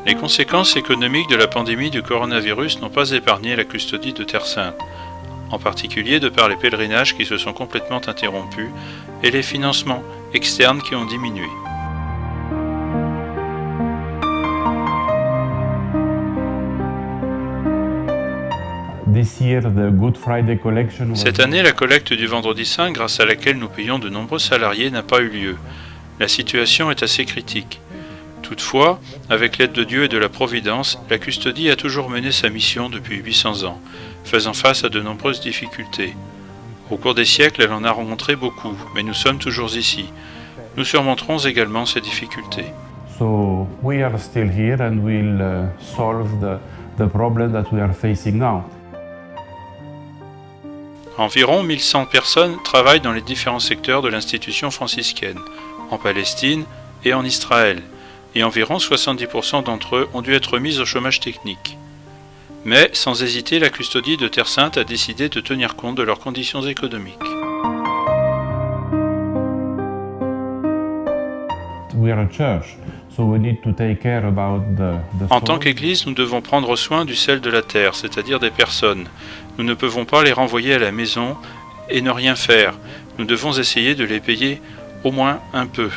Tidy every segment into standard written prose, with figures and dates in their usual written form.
Les conséquences économiques de la pandémie du coronavirus n'ont pas épargné la custodie de Terre Sainte, en particulier de par les pèlerinages qui se sont complètement interrompus et les financements externes qui ont diminué. Cette année, la collecte du Vendredi Saint, grâce à laquelle nous payons de nombreux salariés, n'a pas eu lieu. La situation est assez critique. Toutefois, avec l'aide de Dieu et de la Providence, la custodie a toujours mené sa mission depuis 800 ans, faisant face à de nombreuses difficultés. Au cours des siècles, elle en a rencontré beaucoup, mais nous sommes toujours ici. Nous surmonterons également ces difficultés. So we are still here and we'll solve the problem that we are facing now. Environ 1100 personnes travaillent dans les différents secteurs de l'institution franciscaine, en Palestine et en Israël, et environ 70% d'entre eux ont dû être mis au chômage technique. Mais, sans hésiter, la custodie de Terre Sainte a décidé de tenir compte de leurs conditions économiques. We are a church, so we need to take care about the En tant qu'Église, nous devons prendre soin du sel de la terre, c'est-à-dire des personnes. Nous ne pouvons pas les renvoyer à la maison et ne rien faire. Nous devons essayer de les payer au moins un peu.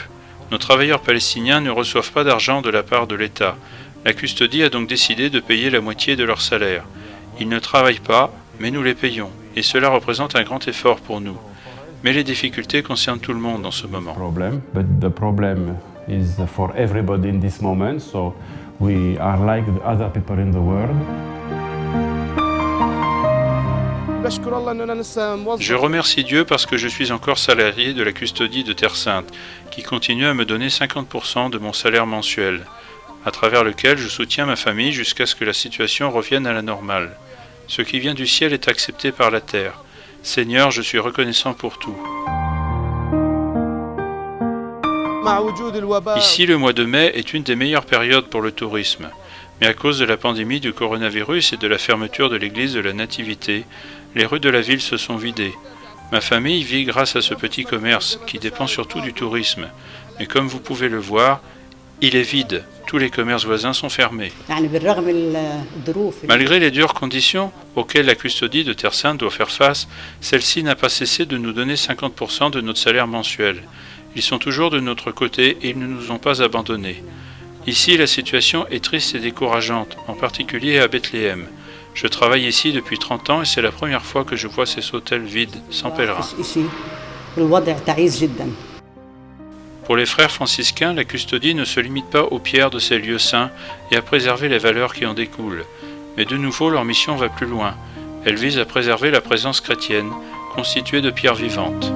Nos travailleurs palestiniens ne reçoivent pas d'argent de la part de l'État. La custodie a donc décidé de payer la moitié de leur salaire. Ils ne travaillent pas, mais nous les payons, et cela représente un grand effort pour nous. Mais les difficultés concernent tout le monde en ce moment. But the problem is for everybody in this moment, so we are like the other people in the world. Je remercie Dieu parce que je suis encore salarié de la custodie de Terre Sainte, qui continue à me donner 50% de mon salaire mensuel, à travers lequel je soutiens ma famille jusqu'à ce que la situation revienne à la normale. Ce qui vient du ciel est accepté par la terre. Seigneur, je suis reconnaissant pour tout. Ici, le mois de mai est une des meilleures périodes pour le tourisme. Mais à cause de la pandémie du coronavirus et de la fermeture de l'église de la Nativité, les rues de la ville se sont vidées. Ma famille vit grâce à ce petit commerce qui dépend surtout du tourisme. Mais comme vous pouvez le voir, il est vide. Tous les commerces voisins sont fermés. Malgré les dures conditions auxquelles la custodie de Terre Sainte doit faire face, celle-ci n'a pas cessé de nous donner 50% de notre salaire mensuel. Ils sont toujours de notre côté et ils ne nous ont pas abandonnés. Ici, la situation est triste et décourageante, en particulier à Bethléem. Je travaille ici depuis 30 ans et c'est la première fois que je vois ces hôtels vides, sans pèlerins. Pour les frères franciscains, la custodie ne se limite pas aux pierres de ces lieux saints et à préserver les valeurs qui en découlent. Mais de nouveau, leur mission va plus loin. Elle vise à préserver la présence chrétienne, constituée de pierres vivantes.